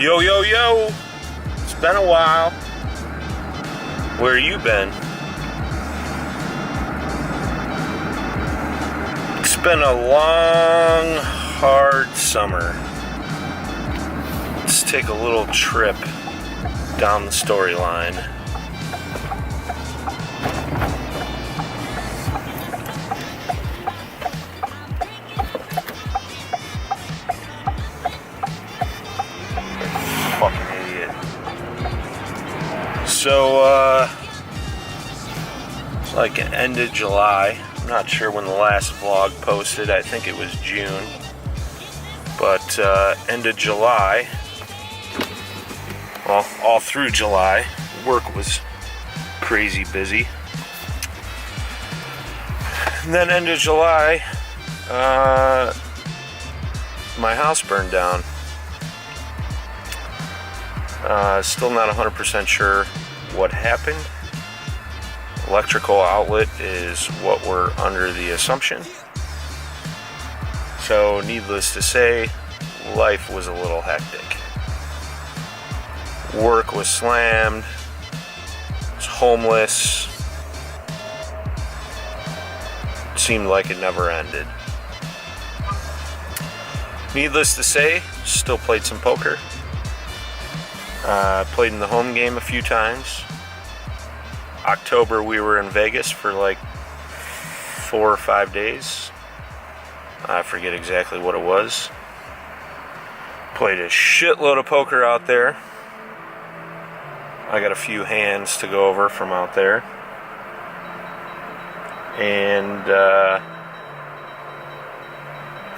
Yo, yo, yo! It's been a while. Where you been? It's been a long, hard summer. Let's take a little trip down the storyline. Fucking idiot. So, it's like end of July. I'm not sure when the last vlog posted. I think it was June. But, end of July, well, all through July, work was crazy busy. And then end of July, my house burned down. Still not 100% sure what happened. Electrical outlet is what we're under the assumption. So, needless to say, life was a little hectic. Work was slammed. I was homeless. It seemed like it never ended. Needless to say, still played some poker. Played in the home game a few times. October we were in Vegas for like 4 or 5 days. I forget exactly what it was. Played a shitload of poker out there. I got a few hands to go over from out there. And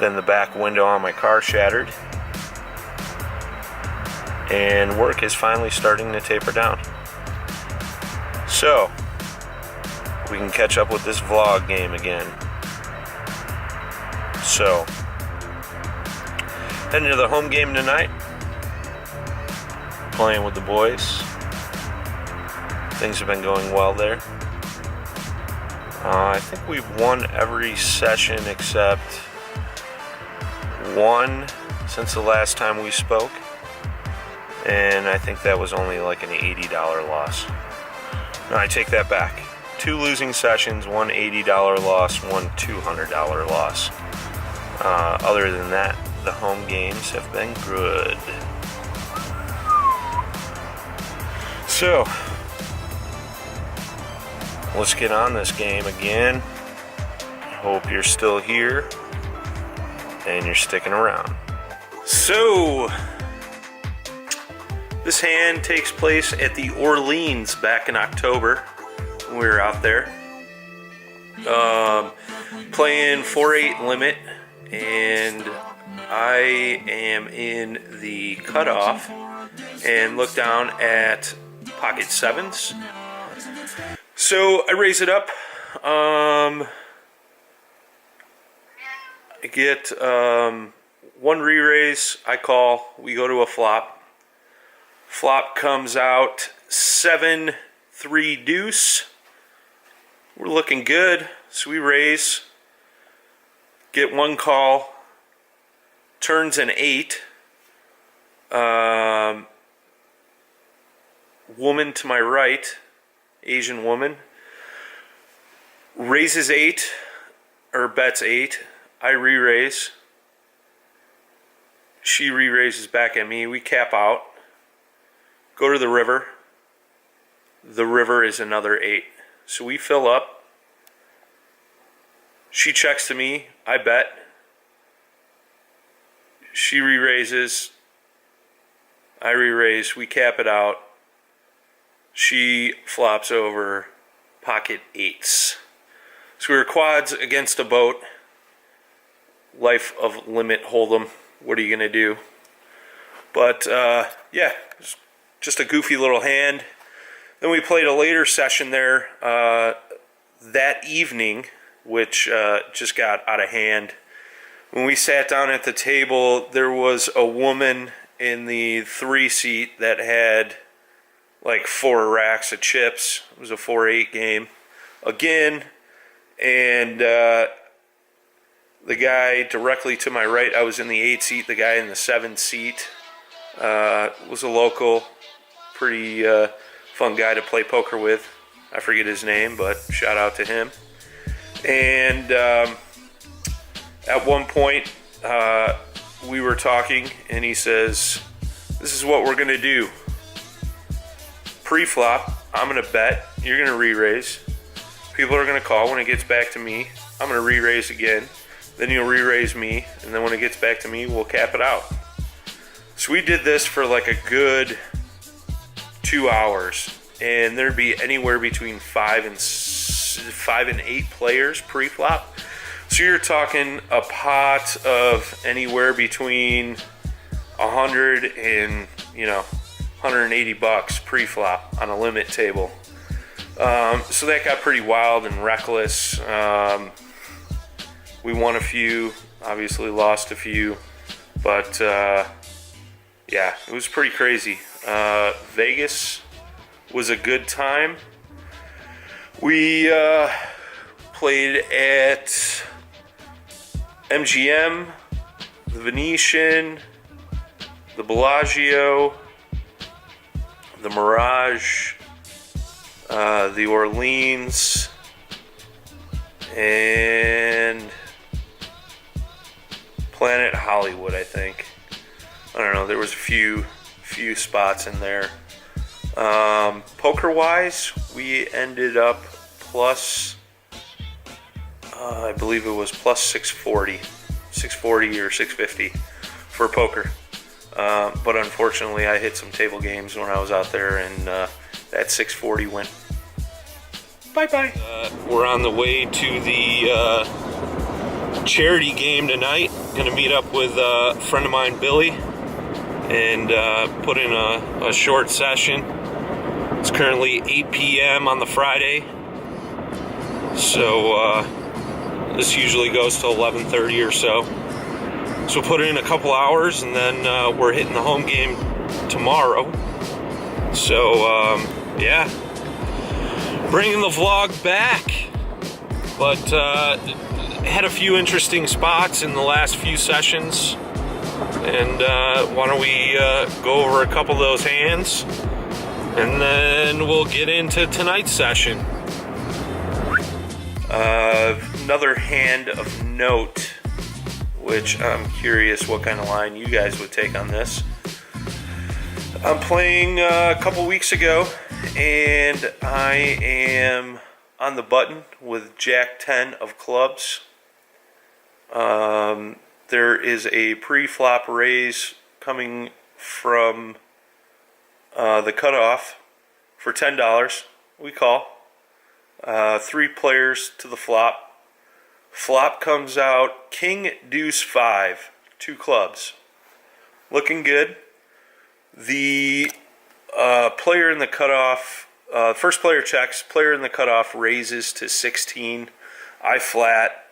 then the back window on my car shattered. And work is finally starting to taper down. So, we can catch up with this vlog game again. So, heading to the home game tonight. Playing with the boys. Things have been going well there. I think we've won every session except one since the last time we spoke. And I think that was only like an $80 loss. No, I take that back. 2 losing sessions, one $80 loss, one $200 loss. Other than that, the home games have been good. So, let's get on this game again. Hope you're still here and you're sticking around. So, this hand takes place at the Orleans back in October when we were out there. Playing 4-8 limit, and I am in the cutoff and look down at pocket 7s. So I raise it up. I get one re-raise. I call. We go to a flop. Flop comes out 7-3 deuce. We're looking good. So we raise. Get one call. Turns an 8. Woman to my right, Asian woman, raises 8 or bets 8. I re-raise. She re-raises back at me. We cap out. Go to the river. The river is another 8. So we fill up. She checks to me. I bet. She re-raises. I re-raise. We cap it out. She flops over pocket 8s. So we were quads against a boat. Life of limit hold'em. What are you going to do? But, yeah. Just a goofy little hand. Then we played a later session there that evening, which just got out of hand. When we sat down at the table, there was a woman in the 3 seat that had like 4 racks of chips. It was a 4-8 game again, and the guy directly to my right, I was in the 8 seat, the guy in the 7 seat Was a local, pretty fun guy to play poker with. I forget his name, but shout out to him. And at one point, we were talking, and he says, "This is what we're going to do. Pre-flop, I'm going to bet. You're going to re-raise. People are going to call. When it gets back to me, I'm going to re-raise again. Then you'll re-raise me, and then when it gets back to me, we'll cap it out." So we did this for like a good 2 hours, and there'd be anywhere between 5 and 8 players pre-flop. So you're talking a pot of anywhere between 100 and $180 pre-flop on a limit table. So that got pretty wild and reckless. We won a few, obviously lost a few, but yeah, it was pretty crazy. Vegas was a good time. We played at MGM, the Venetian, the Bellagio, the Mirage, the Orleans, and Planet Hollywood, I think. I don't know, there was a few spots in there. Poker-wise, we ended up plus, I believe it was plus 640 or 650 for poker. But unfortunately, I hit some table games when I was out there, and that 640 went bye-bye. We're on the way to the charity game tonight. Gonna meet up with a friend of mine, Billy, and put in a short session. It's currently 8 p.m. on the Friday, so this usually goes to 11:30 or so. So put in a couple hours, and then we're hitting the home game tomorrow. So yeah, bringing the vlog back, but had a few interesting spots in the last few sessions, and why don't we go over a couple of those hands, and then we'll get into tonight's session. Another hand of note, which I'm curious what kind of line you guys would take on this. I'm playing a couple weeks ago, and I am on the button with Jack 10 of clubs. There is a pre-flop raise coming from the cutoff for $10. We call. 3 players to the flop. Flop comes out King Deuce 5, 2 clubs. Looking good. The player in the cutoff, first player checks, player in the cutoff raises to 16. I flat.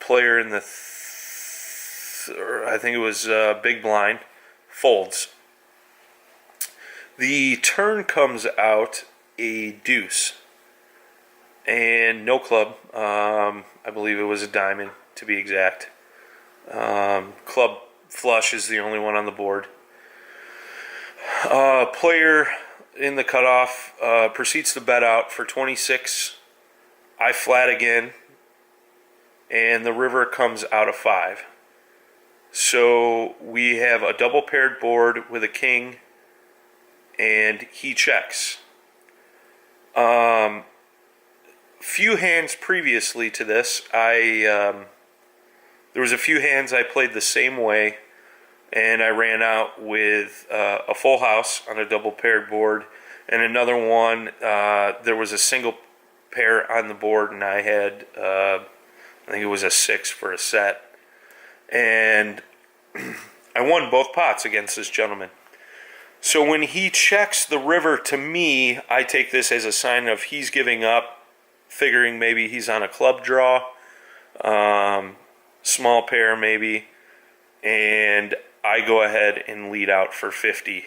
Player in the, I think it was big blind, folds. The turn comes out a deuce. And no club. I believe it was a diamond, to be exact. Club flush is the only one on the board. Player in the cutoff proceeds to bet out for 26. I flat again, and the river comes out a 5. So we have a double paired board with a king, and he checks. Few hands previously to this, there was a few hands I played the same way, and I ran out with a full house on a double paired board, and another one, there was a single pair on the board, and I had, I think it was a 6 for a set, and I won both pots against this gentleman. So when he checks the river to me, I take this as a sign of he's giving up, figuring maybe he's on a club draw, small pair maybe, and I go ahead and lead out for 50.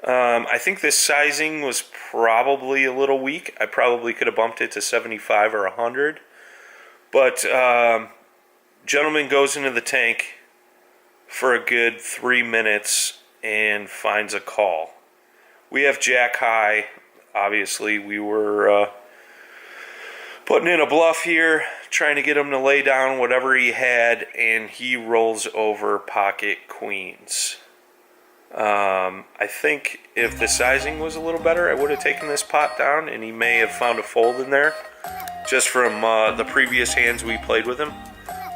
I think this sizing was probably a little weak. I probably could have bumped it to 75 or 100. But gentleman goes into the tank, for a good 3 minutes and finds a call. We have jack high. Obviously, we were putting in a bluff here, trying to get him to lay down whatever he had, and he rolls over pocket queens. I think if the sizing was a little better, I would have taken this pot down, and he may have found a fold in there, just from the previous hands we played with him.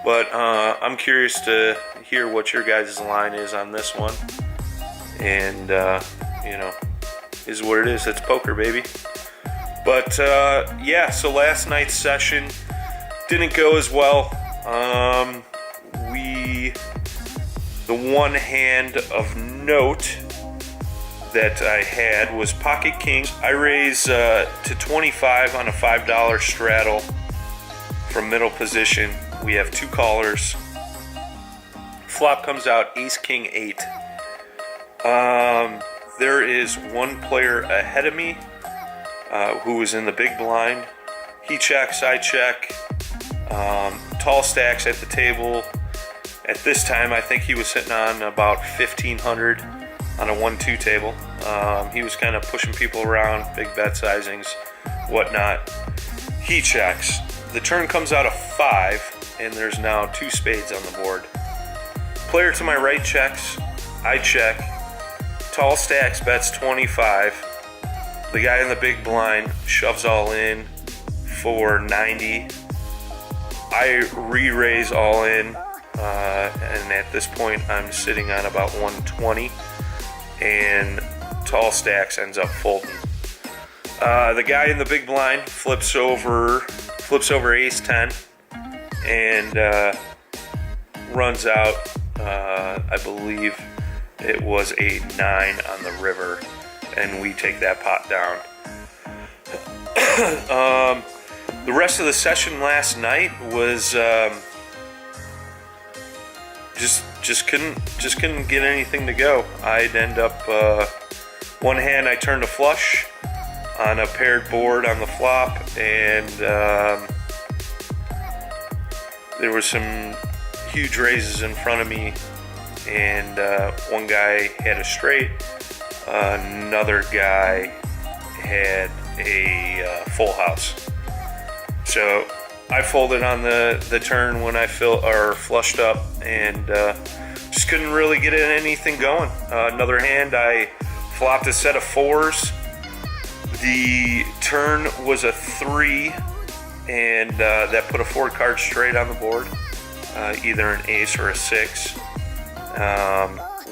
But I'm curious to hear what your guys' line is on this one. And, you know, is what it is. It's poker, baby. But, yeah, so last night's session didn't go as well. The one hand of note that I had was pocket kings. I raise to 25 on a $5 straddle from middle position. We have 2 callers. Flop comes out ace king 8. There is one player ahead of me who is in the big blind. He checks, I check. Tall stacks at the table. At this time, I think he was sitting on about 1,500 on a 1-2 table. He was kind of pushing people around, big bet sizings, whatnot. He checks. The turn comes out a 5, and there's now 2 spades on the board. Player to my right checks. I check. Tall stacks bets 25. The guy in the big blind shoves all in for 90. I re-raise all in, and at this point I'm sitting on about 120, and tall stacks ends up folding. The guy in the big blind flips over ace 10 and runs out. I believe it was a 9 on the river, and we take that pot down. The rest of the session last night was just couldn't get anything to go. I'd end up one hand I turned a flush on a paired board on the flop, and there was some huge raises in front of me, and one guy had a straight, another guy had a full house. So I folded on the turn when I flushed up, and just couldn't really get anything going. Another hand, I flopped a set of 4s. The turn was a 3, and that put a 4 card straight on the board. Either an ace or a 6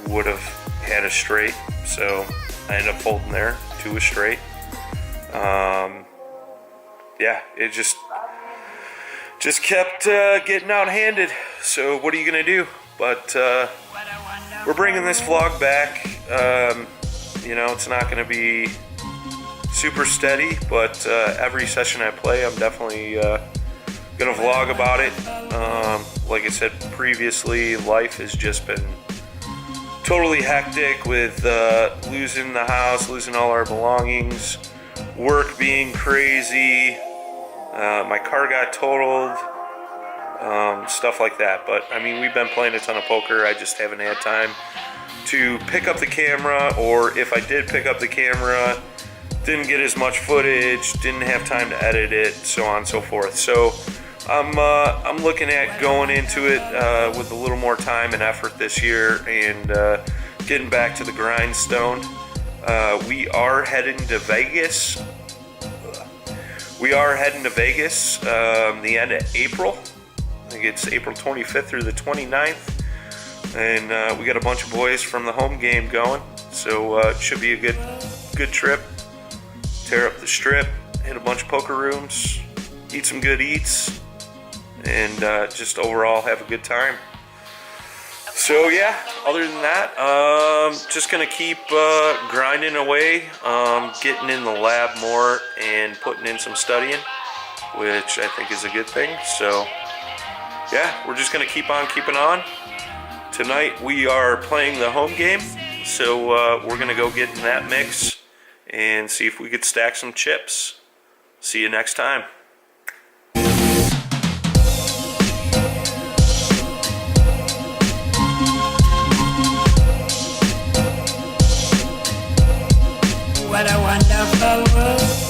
would have had a straight, so I ended up folding there to a straight. Yeah, it just kept getting outhanded. So what are you gonna do? But we're bringing this vlog back. You know, it's not gonna be super steady, but every session I play, I'm definitely gonna vlog about it. Like I said previously, life has just been totally hectic with losing the house, losing all our belongings, work being crazy. My car got totaled, stuff like that. But I mean, we've been playing a ton of poker. I just haven't had time to pick up the camera, or if I did pick up the camera, didn't get as much footage, didn't have time to edit it, so on and so forth. So I'm looking at going into it with a little more time and effort this year, and getting back to the grindstone. We are heading to Vegas. The end of April. I think it's April 25th through the 29th. And we got a bunch of boys from the home game going. So it should be a good trip. Tear up the strip, hit a bunch of poker rooms, eat some good eats, and just overall have a good time. So yeah, other than that, just gonna keep grinding away, getting in the lab more and putting in some studying, which I think is a good thing. So yeah, we're just gonna keep on keeping on. Tonight we are playing the home game, so we're gonna go get in that mix and see if we could stack some chips. See you next time. What a wonderful world.